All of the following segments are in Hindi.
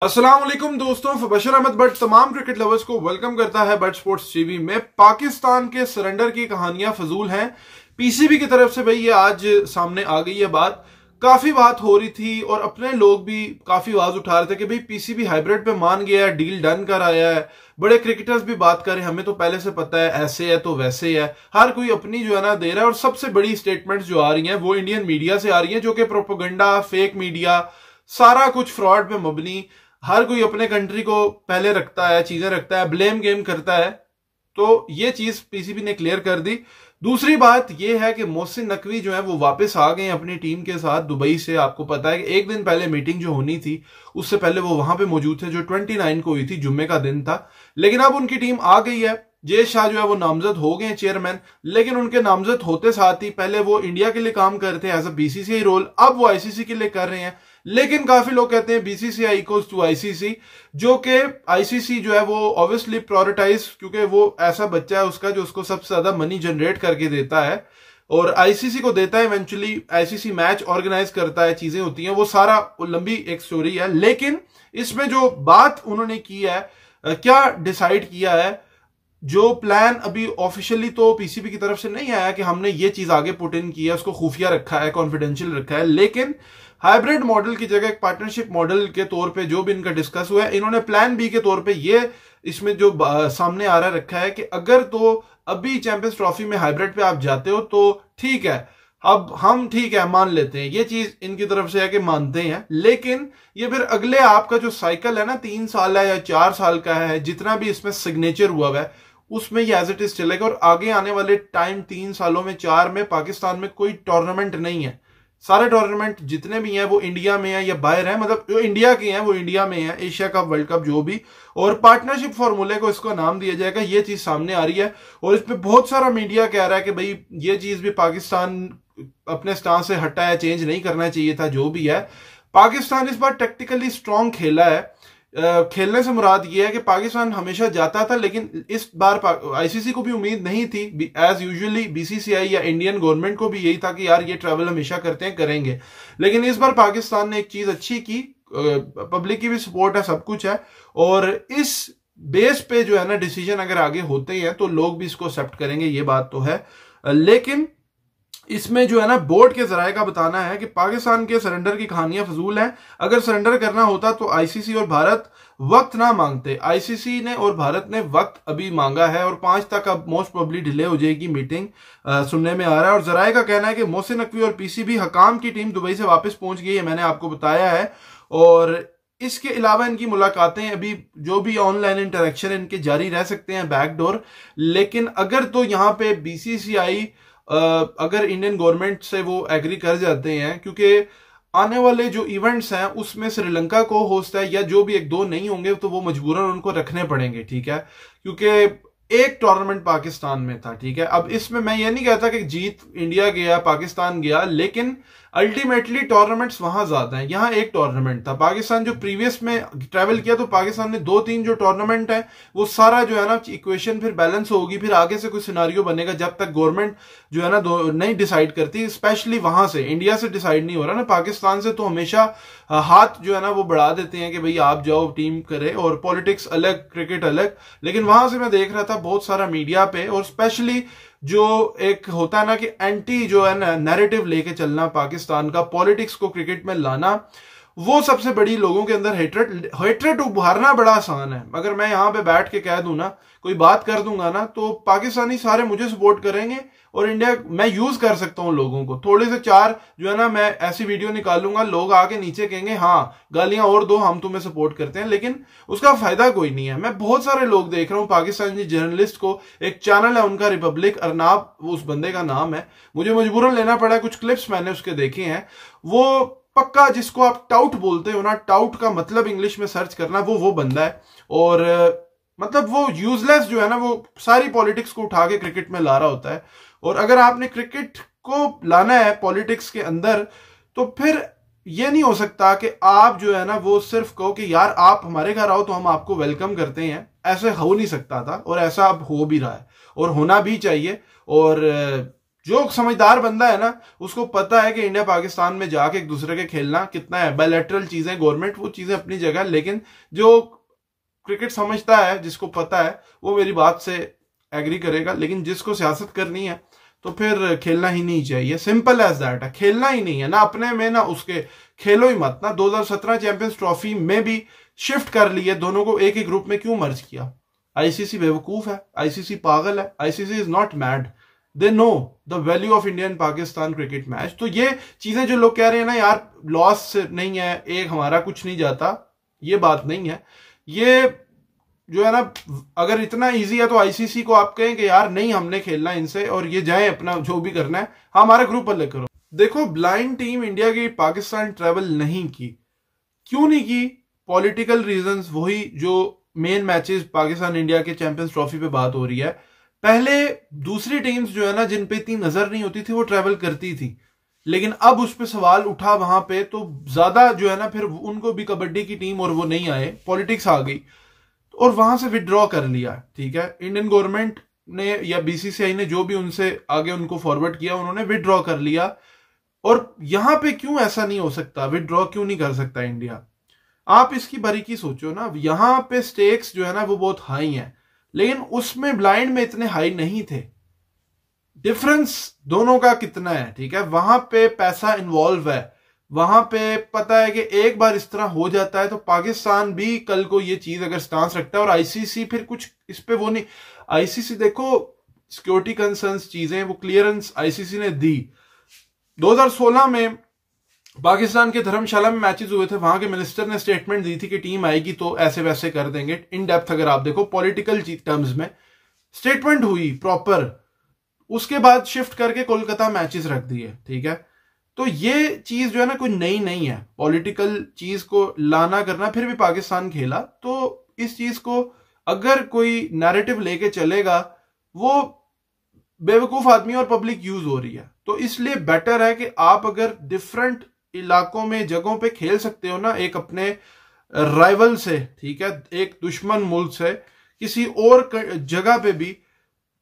अस्सलाम वालेकुम दोस्तों, बशर अहमद बट तमाम क्रिकेट लवर्स को वेलकम करता है बट स्पोर्ट्स टीवी में। पाकिस्तान के सरेंडर की कहानियां फजूल हैं। पीसीबी की तरफ से भाई ये आज सामने आ गई है बात। काफी बात हो रही थी और अपने लोग भी काफी आवाज उठा रहे थे कि भाई पीसीबी हाइब्रिड पे मान गया है, डील डन कर आया है। बड़े क्रिकेटर्स भी बात कर रहे हैं, हमें तो पहले से पता है, ऐसे है तो वैसे है। हर कोई अपनी जो है ना दे रहा है। और सबसे बड़ी स्टेटमेंट्स जो आ रही हैं वो इंडियन मीडिया से आ रही हैं, जो कि प्रोपेगेंडा, फेक मीडिया, सारा कुछ फ्रॉड पे मबनी। हर कोई अपने कंट्री को पहले रखता है, चीजें रखता है, ब्लेम गेम करता है। तो ये चीज पीसीबी ने क्लियर कर दी। दूसरी बात यह है कि मोहसिन नकवी जो है वो वापस आ गए अपनी टीम के साथ दुबई से। आपको पता है कि एक दिन पहले मीटिंग जो होनी थी उससे पहले वो वहां पे मौजूद थे, जो 29 को हुई थी, जुम्मे का दिन था। लेकिन अब उनकी टीम आ गई है। जय शाह जो है वो नामजद हो गए चेयरमैन, लेकिन उनके नामजद होते साथ ही पहले वो इंडिया के लिए काम करते हैं एज अ बीसीसीआई रोल, अब वो आईसीसी के लिए कर रहे हैं। लेकिन काफी लोग कहते हैं बीसीसीआई इक्वल्स टू आईसीसी, जो कि आईसीसी जो है वो ऑब्वियसली प्रायोरिटाइज, क्योंकि वो ऐसा बच्चा है उसका जो उसको सबसे ज्यादा मनी जनरेट करके देता है और आईसीसी को देता है। इवेंचुअली आईसीसी मैच ऑर्गेनाइज करता है, चीजें होती हैं, वो सारा लंबी एक स्टोरी है। लेकिन इसमें जो बात उन्होंने की है, क्या डिसाइड किया है, जो प्लान अभी ऑफिशियली तो पीसीबी की तरफ से नहीं आया कि हमने ये चीज आगे पुट इन किया, उसको खुफिया रखा है, कॉन्फिडेंशियल रखा है। लेकिन हाइब्रिड मॉडल की जगह एक पार्टनरशिप मॉडल के तौर पे जो भी इनका डिस्कस हुआ है, इन्होंने प्लान बी के तौर पे ये इसमें जो सामने आ रहा रखा है कि अगर तो अभी चैंपियंस ट्रॉफी में हाइब्रिड पे आप जाते हो तो ठीक है, अब हम ठीक है मान लेते हैं, ये चीज इनकी तरफ से है कि मानते हैं। लेकिन ये फिर अगले आपका जो साइकिल है ना, 3 साल है या 4 साल का है, जितना भी इसमें सिग्नेचर हुआ है उसमें ये एज इट इज चलेगा। और आगे आने वाले टाइम 3 सालों में, 4 में पाकिस्तान में कोई टूर्नामेंट नहीं है। सारे टूर्नामेंट जितने भी हैं वो इंडिया में है या बाहर है, मतलब जो इंडिया के हैं वो इंडिया में है, एशिया कप, वर्ल्ड कप, जो भी। और पार्टनरशिप फॉर्मूले को इसको नाम दिया जाएगा, ये चीज सामने आ रही है। और इस पे बहुत सारा मीडिया कह रहा है कि भाई ये चीज भी पाकिस्तान अपने स्टांस से हटा है, चेंज नहीं करना चाहिए था। जो भी है, पाकिस्तान इस बार टेक्टिकली स्ट्रांग खेला है। खेलने से मुराद ये है कि पाकिस्तान हमेशा जाता था, लेकिन इस बार आईसीसी को भी उम्मीद नहीं थी, एज यूजुअली बीसीसीआई या इंडियन गवर्नमेंट को भी यही था कि यार ये ट्रैवल हमेशा करते हैं, करेंगे। लेकिन इस बार पाकिस्तान ने एक चीज अच्छी की, पब्लिक की भी सपोर्ट है, सब कुछ है। और इस बेस पे जो है ना डिसीजन अगर आगे होते हैं तो लोग भी इसको एक्सेप्ट करेंगे, ये बात तो है। लेकिन इसमें जो है ना बोर्ड के जराये का बताना है कि पाकिस्तान के सरेंडर की कहानियां फजूल हैं। अगर सरेंडर करना होता तो आईसीसी और भारत वक्त ना मांगते। आईसीसी ने और भारत ने वक्त अभी मांगा है और 5 तक अब मोस्ट प्रोबेबली डिले हो जाएगी मीटिंग, सुनने में आ रहा है। और जराये का कहना है कि मोहसिन नकवी और पीसीबी हकाम की टीम दुबई से वापस पहुंच गई है, मैंने आपको बताया है। और इसके अलावा इनकी मुलाकातें, अभी जो भी ऑनलाइन इंटरेक्शन इनके जारी रह सकते हैं बैकडोर। लेकिन अगर तो यहाँ पे बीसीसीआई अगर इंडियन गवर्नमेंट से वो एग्री कर जाते हैं, क्योंकि आने वाले जो इवेंट्स हैं उसमें श्रीलंका को होस्ट है, या जो भी 1-2 नहीं होंगे तो वो मजबूरन उनको रखने पड़ेंगे, ठीक है, क्योंकि एक टूर्नामेंट पाकिस्तान में था, ठीक है। अब इसमें मैं ये नहीं कहता कि जीत इंडिया गया, पाकिस्तान गया, लेकिन अल्टीमेटली टूर्नामेंट्स वहां ज्यादा हैं। यहाँ एक टूर्नामेंट था। पाकिस्तान जो प्रीवियस में ट्रेवल किया तो पाकिस्तान ने 2-3 जो टूर्नामेंट है वो सारा जो है ना इक्वेशन फिर बैलेंस होगी, फिर आगे से कोई सिनारियो बनेगा जब तक गवर्नमेंट जो है ना नहीं डिसाइड करती, स्पेशली वहां से, इंडिया से डिसाइड नहीं हो रहा ना। पाकिस्तान से तो हमेशा हाथ जो है ना वो बढ़ा देते हैं कि भाई आप जाओ, टीम करे, और पॉलिटिक्स अलग, क्रिकेट अलग। लेकिन वहां से मैं देख रहा था बहुत सारा मीडिया पे, और स्पेशली जो एक होता है ना कि एंटी जो है ना नैरेटिव लेके चलना पाकिस्तान का, पॉलिटिक्स को क्रिकेट में लाना, वो सबसे बड़ी लोगों के अंदर हेट्रेट उभारना बड़ा आसान है। अगर मैं यहां पे बैठ के कह दूं ना, कोई बात कर दूंगा ना, तो पाकिस्तानी सारे मुझे सपोर्ट करेंगे और इंडिया, मैं यूज कर सकता हूं लोगों को। थोड़े से 4 जो है ना मैं ऐसी वीडियो निकालूंगा, लोग आके नीचे कहेंगे हाँ गालियां और दो, हम तुम्हें सपोर्ट करते हैं, लेकिन उसका फायदा कोई नहीं है। मैं बहुत सारे लोग देख रहा हूं, पाकिस्तानी जर्नलिस्ट को, एक चैनल है उनका रिपब्लिक, अरनाब वो उस बंदे का नाम है, मुझे मजबूरन लेना पड़ा, कुछ क्लिप्स मैंने उसके देखे हैं। वो पक्का, जिसको आप टाउट बोलते हो ना, टाउट का मतलब इंग्लिश में सर्च करना, वो बंदा है। और मतलब वो यूजलेस जो है ना, वो सारी पॉलिटिक्स को उठा के क्रिकेट में ला रहा होता है। और अगर आपने क्रिकेट को लाना है पॉलिटिक्स के अंदर, तो फिर ये नहीं हो सकता कि आप जो है ना वो सिर्फ कहो कि यार आप हमारे घर आओ तो हम आपको वेलकम करते हैं। ऐसे हो नहीं सकता था, और ऐसा अब हो भी रहा है और होना भी चाहिए। और जो समझदार बंदा है ना, उसको पता है कि इंडिया पाकिस्तान में जाके एक दूसरे के खेलना कितना है, बायलैटरल चीजें, गवर्नमेंट वो चीजें अपनी जगह, लेकिन जो क्रिकेट समझता है, जिसको पता है, वो मेरी बात से एग्री करेगा। लेकिन जिसको सियासत करनी है तो फिर खेलना ही नहीं चाहिए, सिंपल एज दैट है। खेलना ही नहीं है ना अपने में ना उसके, खेलो ही मत ना। 2017 चैंपियंस ट्रॉफी में भी शिफ्ट कर लिए दोनों को, एक ही ग्रुप में क्यों मर्ज किया? आईसीसी बेवकूफ है, आईसीसी पागल है, ICC is not mad, they know the value of Indian Pakistan cricket match. तो ये चीजें जो लोग कह रहे हैं ना यार लॉस नहीं है, एक हमारा कुछ नहीं जाता, ये बात नहीं है। ये जो है ना, अगर इतना इजी है तो आईसीसी को आप कहें कि यार नहीं हमने खेलना इनसे और ये जाए अपना जो भी करना है, हमारा ग्रुप अलग करो। देखो ब्लाइंड टीम इंडिया की पाकिस्तान ट्रेवल नहीं की, क्यों नहीं की? पॉलिटिकल रीजंस, वही जो मेन मैचेस पाकिस्तान इंडिया के चैंपियंस ट्रॉफी पे बात हो रही है। पहले दूसरी टीम्स जो है ना, जिन पे इतनी नजर नहीं होती थी, वो ट्रेवल करती थी, लेकिन अब उस पर सवाल उठा वहां पे, तो ज्यादा जो है ना फिर उनको भी कबड्डी की टीम और वो नहीं आए, पॉलिटिक्स आ गई और वहां से विड्रॉ कर लिया। ठीक है, इंडियन गवर्नमेंट ने या बीसीसीआई ने जो भी उनसे आगे उनको फॉरवर्ड किया, उन्होंने विड्रॉ कर लिया। और यहां पे क्यों ऐसा नहीं हो सकता? विड्रॉ क्यों नहीं कर सकता इंडिया? आप इसकी बारीकी सोचो ना। यहां पे स्टेक्स जो है ना वो बहुत हाई हैं, लेकिन उसमें ब्लाइंड में इतने हाई नहीं थे। डिफरेंस दोनों का कितना है? ठीक है, वहां पे पैसा इन्वॉल्व है, वहां पे पता है कि एक बार इस तरह हो जाता है तो पाकिस्तान भी कल को ये चीज अगर स्टांस रखता है, और आईसीसी फिर कुछ इस पे वो नहीं, आईसीसी देखो सिक्योरिटी कंसर्न्स चीजें वो क्लियरेंस आईसीसी ने दी। 2016 में पाकिस्तान के धर्मशाला में मैचेस हुए थे, वहां के मिनिस्टर ने स्टेटमेंट दी थी कि टीम आएगी तो ऐसे वैसे कर देंगे। इन डेप्थ अगर आप देखो पॉलिटिकल टर्म्स में स्टेटमेंट हुई प्रॉपर, उसके बाद शिफ्ट करके कोलकाता मैचेस रख दिए। ठीक है, तो ये चीज जो है ना कोई नई नहीं है, पॉलिटिकल चीज को लाना करना, फिर भी पाकिस्तान खेला। तो इस चीज को अगर कोई नैरेटिव लेके चलेगा, वो बेवकूफ आदमी और पब्लिक यूज हो रही है। तो इसलिए बेटर है कि आप अगर डिफरेंट इलाकों में जगहों पे खेल सकते हो ना, एक अपने राइवल से, ठीक है, एक दुश्मन मुल्क से, किसी और जगह पे भी,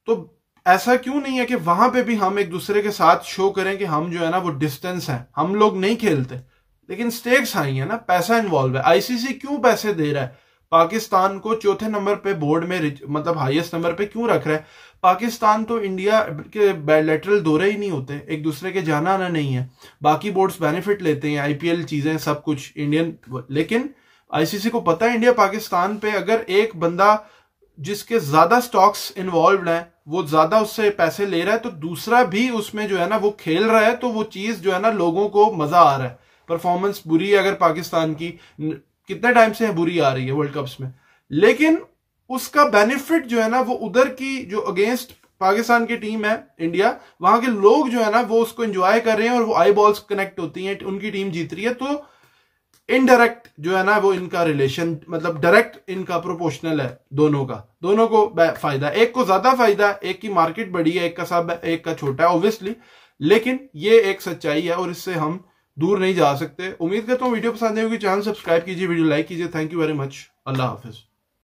तो ऐसा क्यों नहीं है कि वहां पे भी हम एक दूसरे के साथ शो करें कि हम जो है ना वो डिस्टेंस है, हम लोग नहीं खेलते, लेकिन स्टेक्स हाई है ना, पैसा इन्वॉल्व है। आईसीसी क्यों पैसे दे रहा है? पाकिस्तान को चौथे नंबर पे बोर्ड में, मतलब हाईएस्ट नंबर पे क्यों रख रहा है? पाकिस्तान तो इंडिया के बायलैटरल दौरे ही नहीं होते, एक दूसरे के जाना आना नहीं है। बाकी बोर्ड्स बेनिफिट लेते हैं, आईपीएल चीजें सब कुछ इंडियन, लेकिन आईसीसी को पता है इंडिया पाकिस्तान पे अगर एक बंदा जिसके ज्यादा स्टॉक्स इन्वॉल्व हैं, वो ज्यादा उससे पैसे ले रहा है, तो दूसरा भी उसमें जो है ना वो खेल रहा है, तो वो चीज जो है ना लोगों को मजा आ रहा है। परफॉर्मेंस बुरी है अगर पाकिस्तान की, कितने टाइम से बुरी आ रही है वर्ल्ड कप्स में, लेकिन उसका बेनिफिट जो है ना वो उधर की जो अगेंस्ट पाकिस्तान की टीम है इंडिया, वहां के लोग जो है ना वो उसको एंजॉय कर रहे हैं और वो आई बॉल्स कनेक्ट होती हैं, उनकी टीम जीत रही है। तो इनडायरेक्ट जो है ना वो इनका रिलेशन, मतलब डायरेक्ट इनका प्रोपोर्शनल है, दोनों को फायदा, एक को ज्यादा फायदा, एक की मार्केट बड़ी है, एक का सब, एक का छोटा है ऑब्वियसली, लेकिन ये एक सच्चाई है और इससे हम दूर नहीं जा सकते। उम्मीद करता हूँ वीडियो पसंद आई होगी, चैनल सब्सक्राइब कीजिए, वीडियो लाइक कीजिए। Thank you very much, Allah Hafiz.